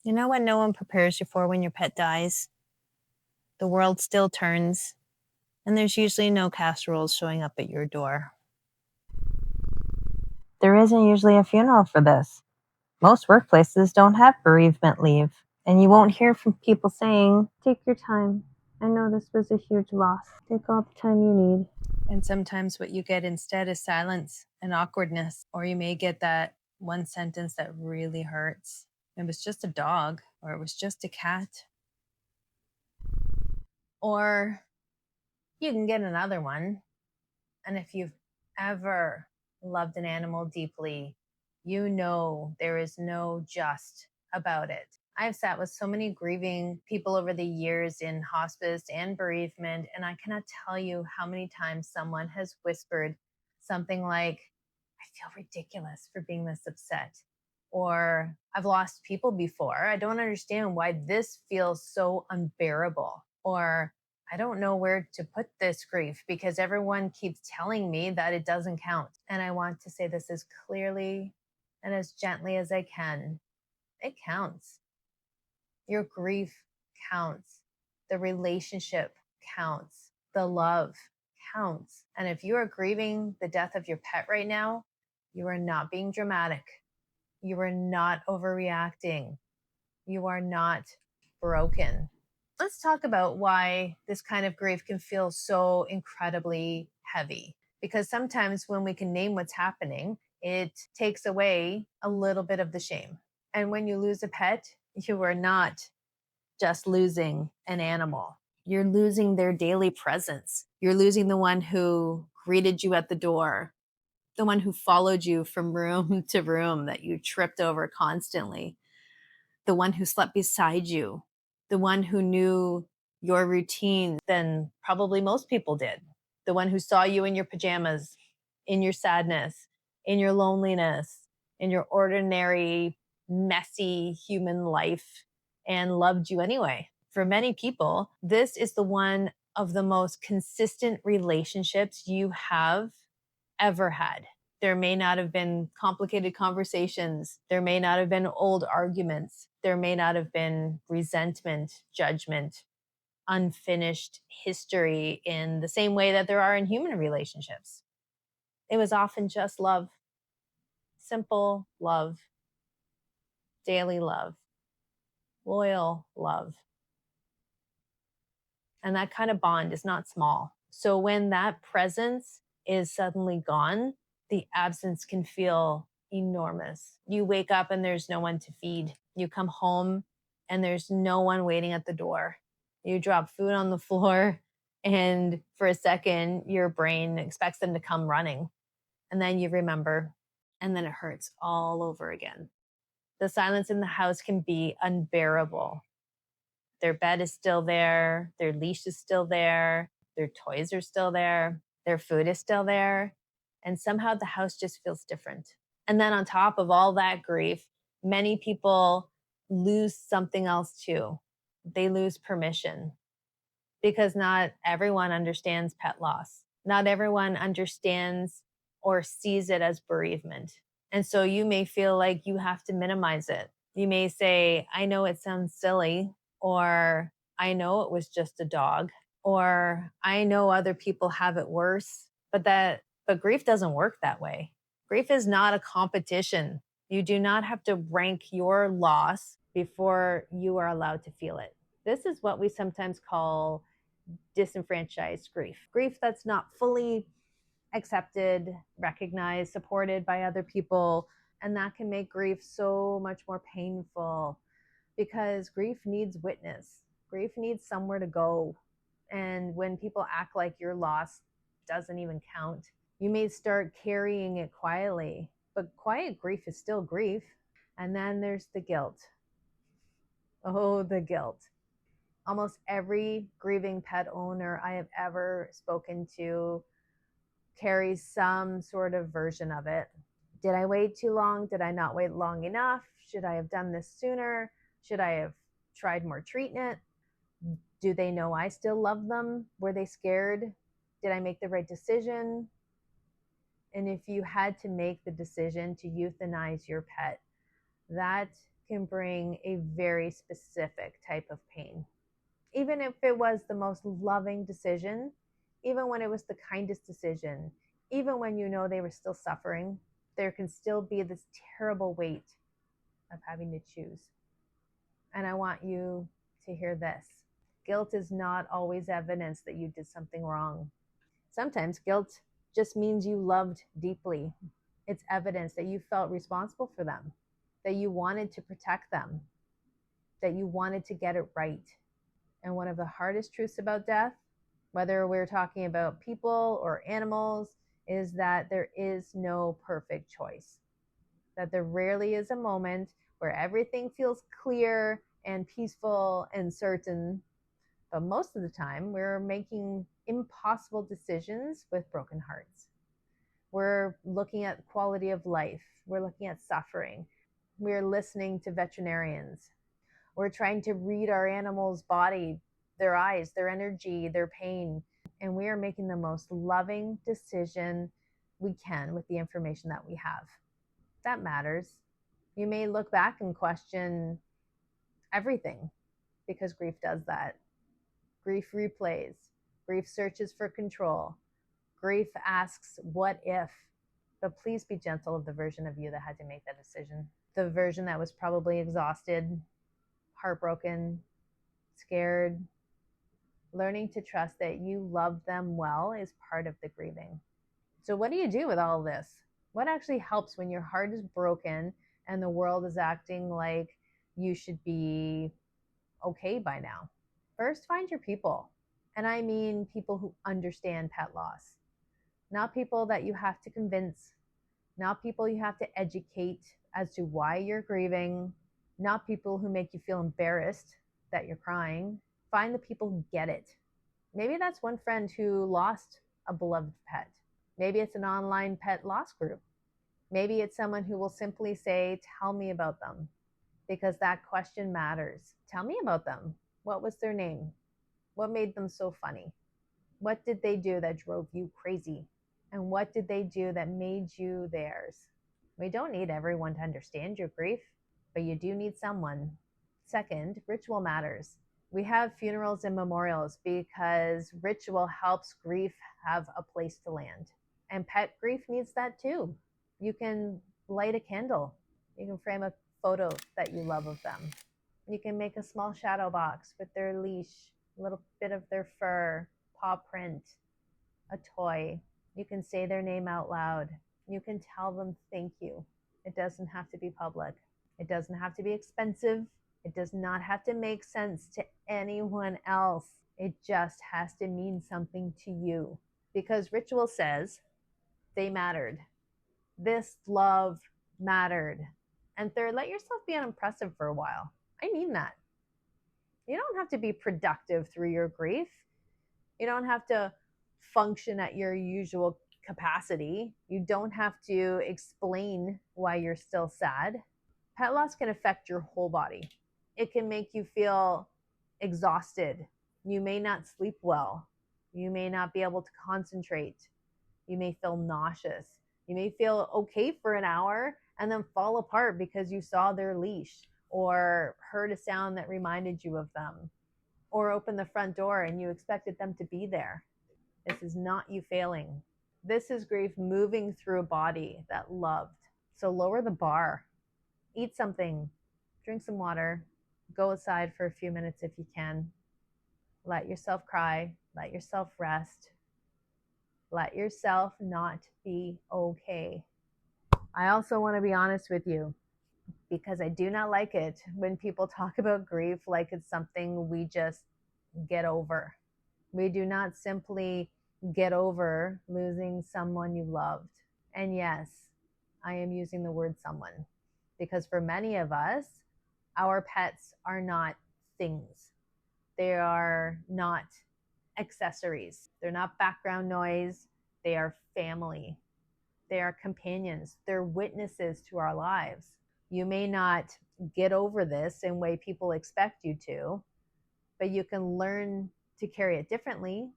You know what no one prepares you for when your pet dies? The world still turns, and there's usually no casseroles showing up at your door. There isn't usually a funeral for this. Most workplaces don't have bereavement leave, and you won't hear from people saying, "Take your time. I know this was a huge loss. Take all the time you need." And sometimes what you get instead is silence and awkwardness, or you may get that one sentence that really hurts. It was just a dog, or it was just a cat. Or you can get another one. And if you've ever loved an animal deeply, you know there is no just about it. I've sat with so many grieving people over the years in hospice and bereavement, and I cannot tell you how many times someone has whispered something like, "I feel ridiculous for being this upset." Or, "I've lost people before. I don't understand why this feels so unbearable." Or, "I don't know where to put this grief because everyone keeps telling me that it doesn't count." And I want to say this as clearly and as gently as I can. It counts. Your grief counts. The relationship counts. The love counts. And if you are grieving the death of your pet right now, you are not being dramatic. You are not overreacting. You are not broken. Let's talk about why this kind of grief can feel so incredibly heavy. Because sometimes when we can name what's happening, it takes away a little bit of the shame. And when you lose a pet, you are not just losing an animal. You're losing their daily presence. You're losing the one who greeted you at the door, the one who followed you from room to room that you tripped over constantly, the one who slept beside you, the one who knew your routine than probably most people did, the one who saw you in your pajamas, in your sadness, in your loneliness, in your ordinary, messy human life, and loved you anyway. For many people, this is the one of the most consistent relationships you have ever had. There may not have been complicated conversations. There may not have been old arguments. There may not have been resentment, judgment, unfinished history in the same way that there are in human relationships. It was often just love, simple love, daily love, loyal love. And that kind of bond is not small. So when that presence is suddenly gone, the absence can feel enormous. You wake up and there's no one to feed. You come home and there's no one waiting at the door. You drop food on the floor, and for a second, your brain expects them to come running. And then you remember, and then it hurts all over again. The silence in the house can be unbearable. Their bed is still there, their leash is still there, their toys are still there, their food is still there, and somehow the house just feels different. And then on top of all that grief, many people lose something else too. They lose permission, because not everyone understands pet loss. Not everyone understands or sees it as bereavement. And so you may feel like you have to minimize it. You may say, "I know it sounds silly," or "I know it was just a dog," or "I know other people have it worse." But grief doesn't work that way. Grief is not a competition. You do not have to rank your loss before you are allowed to feel it. This is what we sometimes call disenfranchised grief. Grief that's not fully accepted, recognized, supported by other people. And that can make grief so much more painful, because grief needs witness. Grief needs somewhere to go. And when people act like your loss doesn't even count, you may start carrying it quietly. But quiet grief is still grief. And then there's the guilt. Oh, the guilt. Almost every grieving pet owner I have ever spoken to carries some sort of version of it. Did I wait too long? Did I not wait long enough? Should I have done this sooner? Should I have tried more treatment? Do they know I still love them? Were they scared? Did I make the right decision? And if you had to make the decision to euthanize your pet, that can bring a very specific type of pain. Even if it was the most loving decision, even when it was the kindest decision, even when you know they were still suffering, there can still be this terrible weight of having to choose. And I want you to hear this: guilt is not always evidence that you did something wrong. Sometimes guilt just means you loved deeply. It's evidence that you felt responsible for them, that you wanted to protect them, that you wanted to get it right. And one of the hardest truths about death, whether we're talking about people or animals, is that there is no perfect choice. That there rarely is a moment where everything feels clear and peaceful and certain. But most of the time, we're making impossible decisions with broken hearts. We're looking at quality of life. We're looking at suffering. We're listening to veterinarians. We're trying to read our animal's body, their eyes, their energy, their pain. And we are making the most loving decision we can with the information that we have. That matters. You may look back and question everything, because grief does that. Grief replays. Grief searches for control. Grief asks, what if? But please be gentle of the version of you that had to make that decision. The version that was probably exhausted, heartbroken, scared. Learning to trust that you love them well is part of the grieving. So what do you do with all of this? What actually helps when your heart is broken and the world is acting like you should be okay by now? First, find your people. And I mean people who understand pet loss. Not people that you have to convince, not people you have to educate as to why you're grieving, not people who make you feel embarrassed that you're crying. Find the people who get it. Maybe that's one friend who lost a beloved pet. Maybe it's an online pet loss group. Maybe it's someone who will simply say, tell me about them, because that question matters. Tell me about them. What was their name? What made them so funny? What did they do that drove you crazy? And what did they do that made you theirs? We don't need everyone to understand your grief, but you do need someone. Second, ritual matters. We have funerals and memorials because ritual helps grief have a place to land. And pet grief needs that too. You can light a candle. You can frame a photo that you love of them. You can make a small shadow box with their leash, a little bit of their fur, paw print, a toy. You can say their name out loud. You can tell them thank you. It doesn't have to be public. It doesn't have to be expensive. It does not have to make sense to anyone else. It just has to mean something to you, because ritual says they mattered. This love mattered. And third, let yourself be unimpressive for a while. I mean that. You don't have to be productive through your grief. You don't have to function at your usual capacity. You don't have to explain why you're still sad. Pet loss can affect your whole body. It can make you feel exhausted. You may not sleep well. You may not be able to concentrate. You may feel nauseous. You may feel okay for an hour and then fall apart because you saw their leash or heard a sound that reminded you of them, or opened the front door and you expected them to be there. This is not you failing. This is grief moving through a body that loved. So lower the bar. Eat something. Drink some water. Go outside for a few minutes if you can. Let yourself cry. Let yourself rest. Let yourself not be okay. I also want to be honest with you, because I do not like it when people talk about grief like it's something we just get over. We do not simply get over losing someone you loved. And yes, I am using the word someone, because for many of us, our pets are not things. They are not accessories. They're not background noise. They are family. They are companions. They're witnesses to our lives. You may not get over this in the way people expect you to, but you can learn to carry it differently.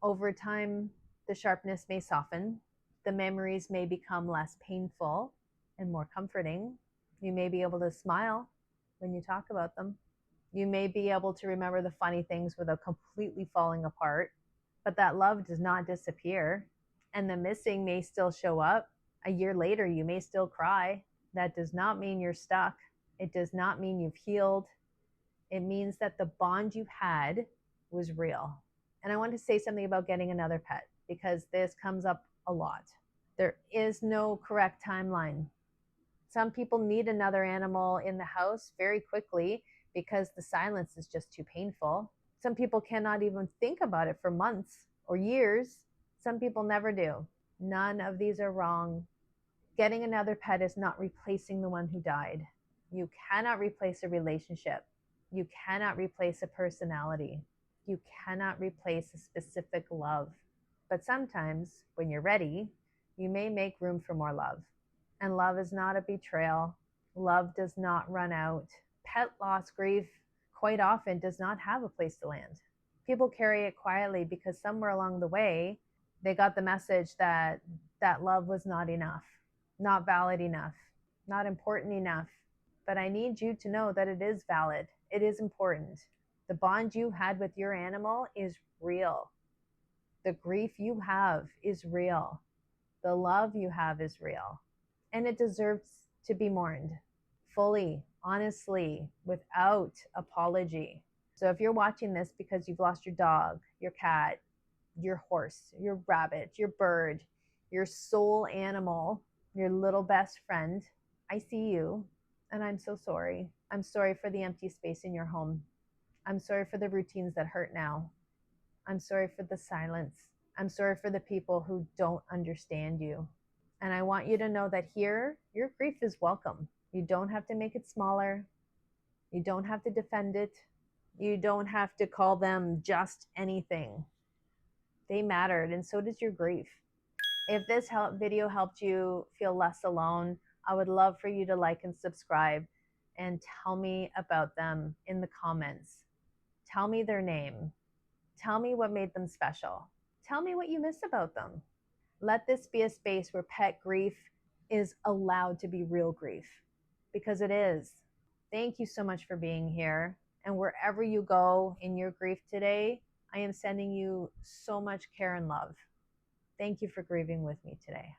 Over time, the sharpness may soften. The memories may become less painful and more comforting. You may be able to smile when you talk about them. You may be able to remember the funny things without completely falling apart, but that love does not disappear. And the missing may still show up. A year later, you may still cry. That does not mean you're stuck. It does not mean you've healed. It means that the bond you had was real. And I want to say something about getting another pet because this comes up a lot. There is no correct timeline. Some people need another animal in the house very quickly because the silence is just too painful. Some people cannot even think about it for months or years. Some people never do. None of these are wrong. Getting another pet is not replacing the one who died. You cannot replace a relationship. You cannot replace a personality. You cannot replace a specific love. But sometimes, when you're ready, you may make room for more love. And love is not a betrayal. Love does not run out. Pet loss grief quite often does not have a place to land. People carry it quietly because somewhere along the way, they got the message that that love was not enough, not valid enough, not important enough. But I need you to know that it is valid. It is important. The bond you had with your animal is real. The grief you have is real. The love you have is real. And it deserves to be mourned fully, honestly, without apology. So if you're watching this because you've lost your dog, your cat, your horse, your rabbit, your bird, your soul animal, your little best friend, I see you and I'm so sorry. I'm sorry for the empty space in your home. I'm sorry for the routines that hurt now. I'm sorry for the silence. I'm sorry for the people who don't understand you. And I want you to know that here, your grief is welcome. You don't have to make it smaller. You don't have to defend it. You don't have to call them just anything. They mattered, and so does your grief. If this video helped you feel less alone, I would love for you to like and subscribe and tell me about them in the comments. Tell me their name. Tell me what made them special. Tell me what you miss about them. Let this be a space where pet grief is allowed to be real grief, because it is. Thank you so much for being here. And wherever you go in your grief today, I am sending you so much care and love. Thank you for grieving with me today.